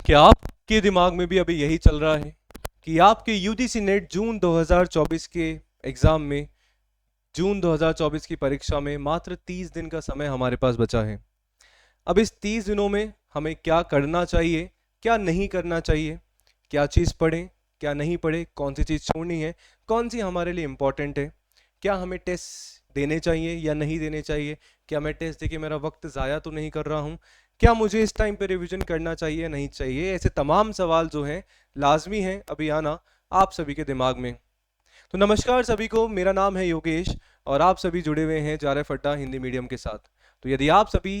क्या आपके दिमाग में भी अभी यही चल रहा है कि आपके यूजीसी नेट जून 2024 के एग्जाम में, जून 2024 की परीक्षा में मात्र 30 दिन का समय हमारे पास बचा है। अब इस 30 दिनों में हमें क्या करना चाहिए, क्या नहीं करना चाहिए, क्या चीज़ पढ़ें, क्या नहीं पढ़ें, कौन सी चीज़ छोड़नी है, कौन सी हमारे लिए इम्पोर्टेंट है, क्या हमें टेस्ट देने चाहिए या नहीं देने चाहिए, क्या मैं टेस्ट देके मेरा वक्त ज़ाया तो नहीं कर रहा हूँ, क्या मुझे इस टाइम पे रिवीजन करना चाहिए या नहीं चाहिए, ऐसे तमाम सवाल जो हैं लाजमी हैं अभी आना आप सभी के दिमाग में। तो नमस्कार सभी को, मेरा नाम है योगेश और आप सभी जुड़े हुए हैं जारफ अड्डा हिंदी मीडियम के साथ। तो यदि आप सभी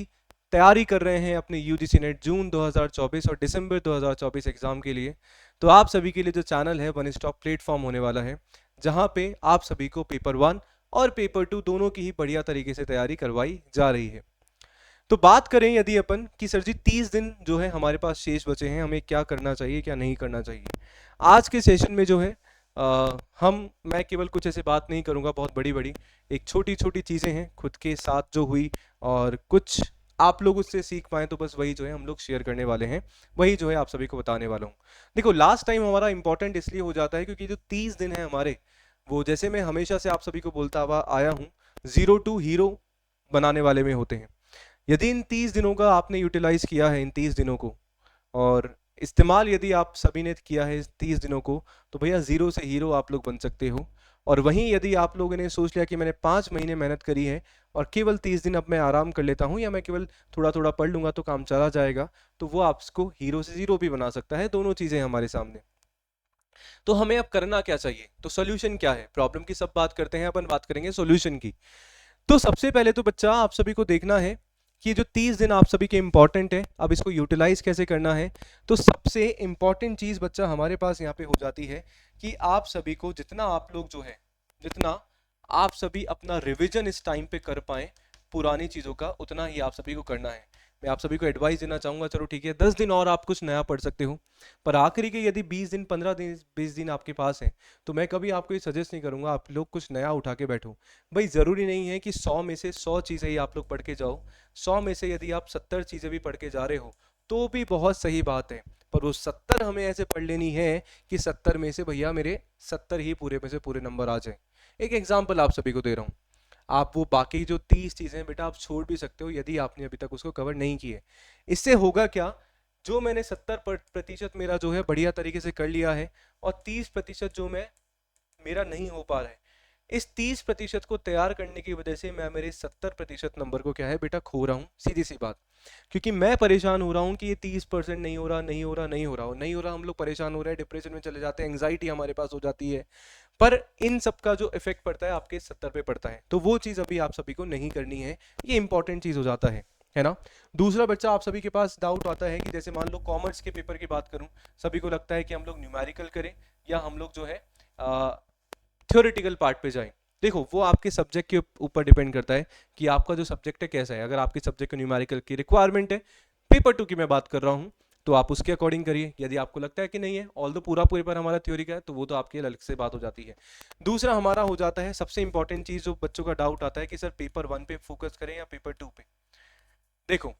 तैयारी कर रहे हैं अपने यूजीसी नेट जून 2024 और दिसंबर 2024 एग्जाम के लिए, तो आप सभी के लिए जो चैनल है वन स्टॉप प्लेटफॉर्म होने वाला है, जहां पे आप सभी को पेपर 1 और पेपर 2 दोनों की ही बढ़िया तरीके से तैयारी करवाई जा रही है। तो बात करें यदि अपन कि सर जी 30 दिन जो है हमारे पास शेष बचे हैं, हमें क्या करना चाहिए क्या नहीं करना चाहिए, आज के सेशन में जो है मैं केवल कुछ ऐसे बात नहीं करूंगा बहुत बड़ी बड़ी, एक छोटी छोटी चीज़ें हैं खुद के साथ जो हुई और कुछ आप लोग उससे सीख पाएँ, तो बस वही जो है हम लोग शेयर करने वाले हैं, वही जो है आप सभी को बताने वाला हूँ। देखो लास्ट टाइम हमारा इंपॉर्टेंट इसलिए हो जाता है क्योंकि जो 30 दिन है हमारे, वो जैसे मैं हमेशा से आप सभी को बोलता हुआ आया हूँ, जीरो टू हीरो बनाने वाले में होते हैं। यदि इन 30 दिनों का आपने यूटिलाइज किया है, इन 30 दिनों को और इस्तेमाल यदि आप सभी ने किया है इस 30 दिनों को, तो भैया जीरो से हीरो आप लोग बन सकते हो। और वहीं यदि आप लोगों ने सोच लिया कि मैंने 5 महीने मेहनत करी है और केवल 30 दिन अब मैं आराम कर लेता हूँ या मैं केवल थोड़ा थोड़ा पढ़ लूंगा तो काम चला जाएगा, तो वो आपको हीरो से जीरो भी बना सकता है। दोनों चीजें हमारे सामने। तो हमें अब करना क्या चाहिए, तो सोल्यूशन क्या है, प्रॉब्लम की सब बात करते हैं, अपन बात करेंगे सोल्यूशन की। तो सबसे पहले तो बच्चा आप सभी को देखना है कि जो 30 दिन आप सभी के इंपॉर्टेंट है, अब इसको यूटिलाइज कैसे करना है। तो सबसे इंपॉर्टेंट चीज बच्चा हमारे पास यहाँ पे हो जाती है कि आप सभी को जितना आप लोग जो है, जितना आप सभी अपना रिवीजन इस टाइम पे कर पाए पुरानी चीजों का, उतना ही आप सभी को करना है। मैं आप सभी को एडवाइस देना चाहूंगा, चलो ठीक है 10 दिन और आप कुछ नया पढ़ सकते हो, पर आखिरी के यदि 20 दिन 15 दिन 20 दिन आपके पास है, तो मैं कभी आपको ये सजेस्ट नहीं करूंगा आप लोग कुछ नया उठा के बैठो। भाई ज़रूरी नहीं है कि 100 में से 100 चीज़ें ही आप लोग पढ़ के जाओ। 100 में से यदि आप 70 चीज़ें भी पढ़ के जा रहे हो तो भी बहुत सही बात है, पर वो 70 हमें ऐसे पढ़ लेनी है कि 70 में से भैया मेरे 70 ही पूरे में से पूरे नंबर आ जाए। एक एग्जाम्पल आप सभी को दे रहा हूँ, आप वो बाकी जो 30 चीज़ें बेटा आप छोड़ भी सकते हो यदि आपने अभी तक उसको कवर नहीं किए। इससे होगा क्या, जो मैंने 70% मेरा जो है बढ़िया तरीके से कर लिया है और 30% जो मैं मेरा नहीं हो पा रहा है, इस 30% को तैयार करने की वजह से मैं मेरे 70% नंबर को क्या है बेटा खो रहा हूँ, सीधी सी बात। क्योंकि मैं परेशान हो रहा हूँ कि ये 30% नहीं हो रहा नहीं हो रहा नहीं हो रहा नहीं हो रहा, हम लोग परेशान हो रहे हैं, डिप्रेशन में चले जाते हैं, एंग्जाइटी हमारे पास हो जाती है। पर इन सब का जो इफेक्ट पड़ता है आपके 70 पे पड़ता है, तो वो चीज़ अभी आप सभी को नहीं करनी है, ये इंपॉर्टेंट चीज़ हो जाता है ना। दूसरा बच्चा आप सभी के पास डाउट आता है कि जैसे मान लो कॉमर्स के पेपर की बात करूं, सभी को लगता है कि हम लोग न्यूमेरिकल करें या हम लोग जो है थ्योरेटिकल पार्ट पे जाएं। देखो वो आपके सब्जेक्ट के ऊपर डिपेंड करता है कि आपका जो सब्जेक्ट है कैसा है। अगर आपके सब्जेक्ट को न्यूमेरिकल की रिक्वायरमेंट है, पेपर 2 की मैं बात कर रहा हूँ, तो आप उसके अकॉर्डिंग करिए। यदि आपको लगता है कि नहीं है, ऑल दो पूरा पेपर हमारा थ्योरी का है, तो वो तो आपकी अलग से बात हो जाती है। दूसरा हमारा हो जाता है सबसे इंपॉर्टेंट चीज जो बच्चों का डाउट आता है कि सर पेपर 1 पे फोकस करें या पेपर 2 पे। देखो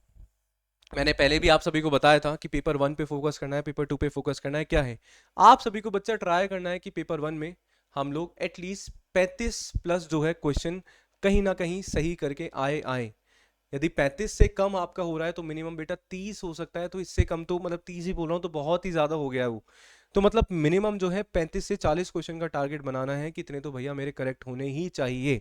मैंने पहले भी आप सभी को बताया था कि पेपर 1 पे फोकस करना है, पेपर 2 पे फोकस करना है। क्या है, आप सभी को बच्चा ट्राई करना है कि पेपर 1 में हम लोग एटलीस्ट 35 प्लस जो है क्वेश्चन कहीं ना कहीं सही करके आए आए। यदि 35 से कम आपका हो रहा है तो मिनिमम बेटा 30 हो सकता है, तो इससे कम तो मतलब 30 ही बोल रहा हूँ तो बहुत ही ज़्यादा हो गया है वो। तो मतलब मिनिमम जो है 35 से 40 क्वेश्चन का टारगेट बनाना है कि इतने तो भैया मेरे करेक्ट होने ही चाहिए।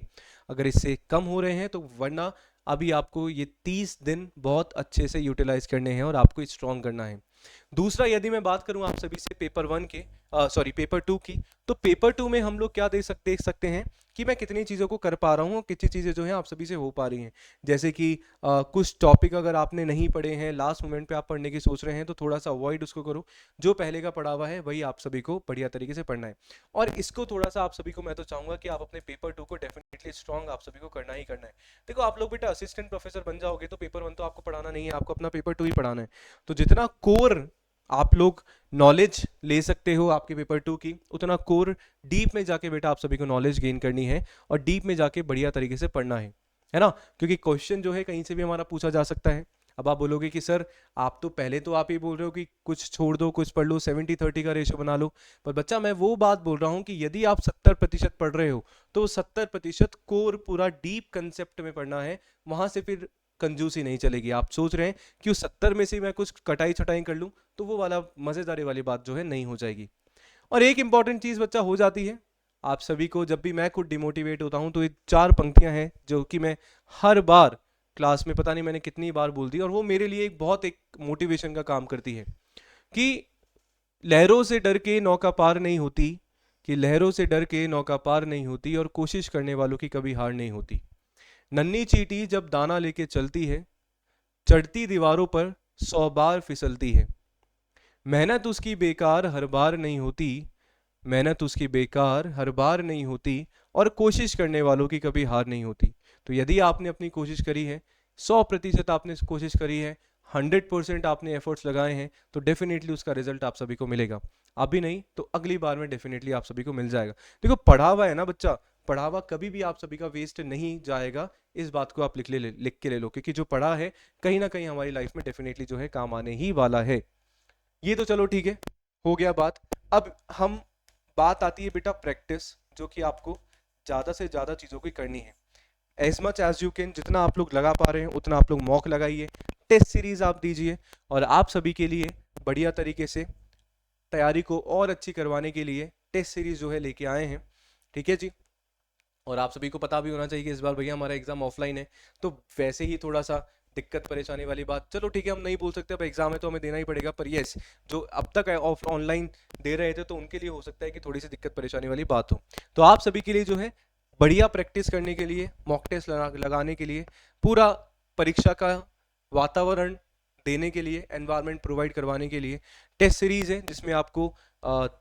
अगर इससे कम हो रहे हैं तो वरना अभी आपको ये 30 दिन बहुत अच्छे से यूटिलाइज करने हैं और आपको स्ट्रॉन्ग करना है। दूसरा यदि मैं बात करूं आप सभी से पेपर 1 के सॉरी पेपर 2 की, तो पेपर 2 में हम लोग क्या देख सकते हैं कि मैं कितनी चीज़ों को कर पा रहा हूँ और कितनी चीज़ें जो हैं आप सभी से हो पा रही हैं। जैसे कि कुछ टॉपिक अगर आपने नहीं पढ़े हैं, लास्ट मोमेंट पे आप पढ़ने की सोच रहे हैं, तो थोड़ा सा अवॉइड उसको करो। जो पहले का पढ़ा हुआ है वही आप सभी को बढ़िया तरीके से पढ़ना है। और इसको थोड़ा सा आप सभी को मैं तो चाहूँगा कि आप अपने पेपर 2 को डेफिनेटली स्ट्रॉन्ग आप सभी को करना ही करना है। देखो आप लोग बेटा असिस्टेंट प्रोफेसर बन जाओगे तो पेपर 1 तो आपको पढ़ाना नहीं है, आपको अपना पेपर 2 ही पढ़ाना है। तो जितना कोर आप लोग नॉलेज ले सकते हो आपके पेपर 2 की, उतना कोर डीप में जाके बेटा आप सभी को नॉलेज गेन करनी है और डीप में जाके बढ़िया तरीके से पढ़ना है ना। क्योंकि क्वेश्चन जो है कहीं से भी हमारा पूछा जा सकता है। अब आप बोलोगे कि सर आप तो पहले तो आप ही बोल रहे हो कि कुछ छोड़ दो कुछ पढ़ लो, 70-30 का रेशो बना लो, पर बच्चा मैं वो बात बोल रहा हूँ कि यदि आप 70% पढ़ रहे हो तो 70% कोर पूरा डीप कंसेप्ट में पढ़ना है, वहां से फिर कंजूसी नहीं चलेगी। आप सोच रहे हैं कि उस 70 में से मैं कुछ कटाई छटाई कर लूं, तो वो वाला मजेदारी वाली बात जो है नहीं हो जाएगी। और एक इंपॉर्टेंट चीज बच्चा हो जाती है, आप सभी को जब भी मैं खुद डिमोटिवेट होता हूं तो ये 4 पंक्तियां हैं जो कि मैं हर बार क्लास में पता नहीं मैंने कितनी बार बोल दी, और वो मेरे लिए एक मोटिवेशन का काम करती है कि लहरों से डर के नौका पार नहीं होती, कि लहरों से डर के नौका पार नहीं होती, और कोशिश करने वालों की कभी हार नहीं होती। नन्ही चींटी जब दाना लेके चलती है, चढ़ती दीवारों पर 100 बार फिसलती है। मेहनत उसकी बेकार हर बार नहीं होती, मेहनत उसकी बेकार हर बार नहीं होती, और कोशिश करने वालों की कभी हार नहीं होती। तो यदि आपने अपनी कोशिश करी है, 100% आपने कोशिश करी है, 100% आपने एफर्ट्स लगाए हैं, तो डेफिनेटली उसका रिजल्ट आप सभी को मिलेगा। अभी नहीं तो अगली बार में डेफिनेटली आप सभी को मिल जाएगा। देखो पढ़ा हुआ है ना बच्चा, पढ़ा हुआ कभी भी आप सभी का वेस्ट नहीं जाएगा, इस बात को आप लिख के ले लो, क्योंकि जो पढ़ा है कहीं ना कहीं हमारी लाइफ में डेफिनेटली जो है काम आने ही वाला है। ये तो चलो ठीक है, हो गया बात। अब हम बात आती है बेटा प्रैक्टिस, जो कि आपको ज़्यादा से ज़्यादा चीज़ों की करनी है। As much as you can, जितना आप लोग लगा पा रहे हैं उतना आप लोग मॉक लगाइए, टेस्ट सीरीज आप दीजिए, और आप सभी के लिए बढ़िया तरीके से तैयारी को और अच्छी करवाने के लिए टेस्ट सीरीज जो है लेके आए हैं। ठीक है जी। और आप सभी को पता भी होना चाहिए कि इस बार भैया हमारा एग्जाम ऑफलाइन है, तो वैसे ही थोड़ा सा दिक्कत परेशानी वाली बात, चलो ठीक है हम नहीं बोल सकते, अब एग्जाम है तो हमें देना ही पड़ेगा, पर यस जो अब तक ऑफ ऑनलाइन दे रहे थे तो उनके लिए हो सकता है कि थोड़ी सी दिक्कत परेशानी वाली बात हो। तो आप सभी के लिए जो है बढ़िया प्रैक्टिस करने के लिए, मॉक टेस्ट लगाने के लिए, पूरा परीक्षा का वातावरण देने के लिए, एनवायरनमेंट प्रोवाइड करवाने के लिए टेस्ट सीरीज है, जिसमें आपको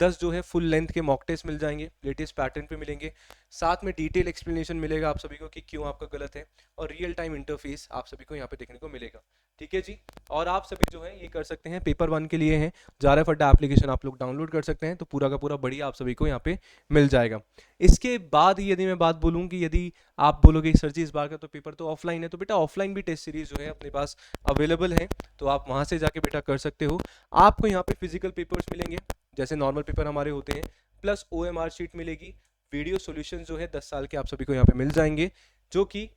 10 जो है फुल लेंथ के मॉक टेस्ट मिल जाएंगे, लेटेस्ट पैटर्न पे मिलेंगे, साथ में डिटेल एक्सप्लेनेशन मिलेगा आप सभी को कि क्यों आपका गलत है, और रियल टाइम इंटरफेस आप सभी को यहाँ पे देखने को मिलेगा। ठीक है जी। और आप सभी जो है ये कर सकते हैं, पेपर 1 के लिए है जारफ अड्डा एप्लीकेशन आप लोग डाउनलोड कर सकते हैं, तो पूरा का पूरा बढ़िया आप सभी को यहाँ पे मिल जाएगा। इसके बाद यदि मैं बात बोलूँ कि यदि आप बोलोगे सर जी इस बार का तो पेपर तो ऑफलाइन है, तो बेटा ऑफलाइन भी टेस्ट सीरीज जो है अपने पास अवेलेबल है, तो आप वहाँ से जाके बेटा कर सकते हो। आपको यहाँ पे फिजिकल पेपर्स मिलेंगे जैसे नॉर्मल पेपर हमारे होते हैं, प्लस OMR शीट मिलेगी, वीडियो सॉल्यूशन जो है 10 साल के आप सभी को यहाँ पे मिल जाएंगे, जो कि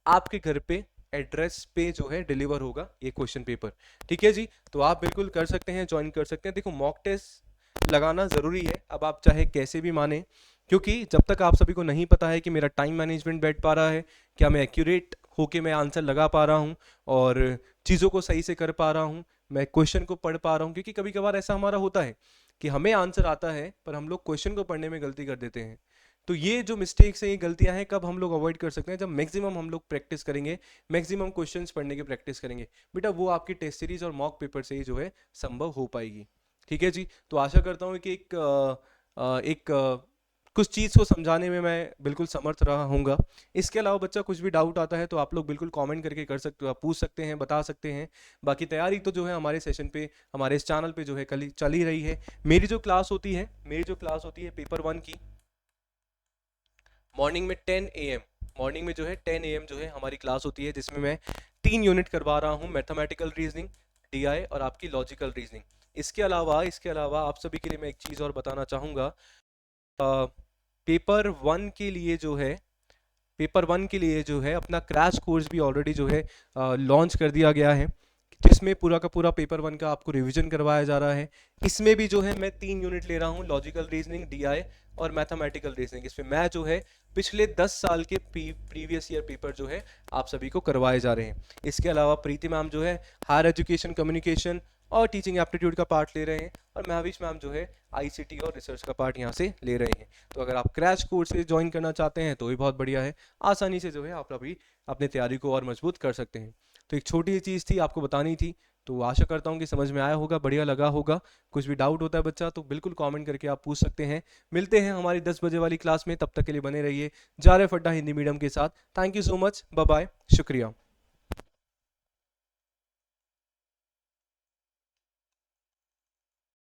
आपके घर पे एड्रेस पे जो है डिलीवर होगा ये क्वेश्चन पेपर। ठीक है जी। तो आप बिल्कुल कर सकते हैं, ज्वाइन कर सकते हैं। देखो मॉक टेस्ट लगाना ज़रूरी है, अब आप चाहे कैसे भी माने, क्योंकि जब तक आप सभी को नहीं पता है कि मेरा टाइम मैनेजमेंट बैठ पा रहा है, क्या मैं एक्यूरेट होके मैं आंसर लगा पा रहा हूँ और चीज़ों को सही से कर पा रहा हूँ, मैं क्वेश्चन को पढ़ पा रहा हूँ, क्योंकि कभी कभार ऐसा हमारा होता है कि हमें आंसर आता है पर हम लोग क्वेश्चन को पढ़ने में गलती कर देते हैं। तो ये जो मिस्टेक्स हैं, ये गलतियां हैं, कब हम लोग अवॉइड कर सकते हैं, जब मैक्सिमम हम लोग प्रैक्टिस करेंगे, मैक्सिमम क्वेश्चंस पढ़ने की प्रैक्टिस करेंगे बेटा, वो आपकी टेस्ट सीरीज और मॉक पेपर से ही जो है संभव हो पाएगी। ठीक है जी। तो आशा करता हूँ कि कुछ चीज़ को समझाने में मैं बिल्कुल समर्थ रहा हूँगा। इसके अलावा बच्चा कुछ भी डाउट आता है तो आप लोग बिल्कुल कमेंट करके कर सकते हो, आप पूछ सकते हैं, बता सकते हैं। बाकी तैयारी तो जो है हमारे सेशन पे, हमारे इस चैनल पे जो है कल चल ही रही है। मेरी जो क्लास होती है पेपर 1 की मॉर्निंग में 10 AM, मॉर्निंग में जो है 10 AM जो है हमारी क्लास होती है, जिसमें मैं 3 यूनिट करवा रहा हूँ, मैथमेटिकल रीजनिंग, DI और आपकी लॉजिकल रीजनिंग। इसके अलावा आप सभी के लिए मैं एक चीज़ और बताना चाहूँगा, पेपर 1 के लिए जो है अपना क्रैश कोर्स भी ऑलरेडी जो है लॉन्च कर दिया गया है, जिसमें पूरा का पूरा पेपर 1 का आपको रिवीजन करवाया जा रहा है। इसमें भी जो है मैं 3 यूनिट ले रहा हूँ, लॉजिकल रीजनिंग, DI और मैथमेटिकल रीजनिंग। इसमें मैं जो है पिछले 10 साल के प्रीवियस ईयर पेपर जो है आप सभी को करवाए जा रहे हैं। इसके अलावा प्रीति मैम जो है हायर एजुकेशन, कम्युनिकेशन और टीचिंग एप्टीट्यूड का पार्ट ले रहे हैं, और महविश मैम जो है ICT और रिसर्च का पार्ट यहाँ से ले रहे हैं। तो अगर आप क्रैश कोर्स से ज्वाइन करना चाहते हैं तो भी बहुत बढ़िया है, आसानी से जो है आप अभी अपने तैयारी को और मजबूत कर सकते हैं। तो एक छोटी सी चीज़ थी, आपको बतानी थी, तो आशा करता हूँ कि समझ में आया होगा, बढ़िया लगा होगा। कुछ भी डाउट होता है बच्चा तो बिल्कुल कमेंट करके आप पूछ सकते हैं। मिलते हैं हमारी 10 बजे वाली क्लास में, तब तक के लिए बने रहिए जारफ अड्डा हिंदी मीडियम के साथ। Thank you so much, bye bye, शुक्रिया।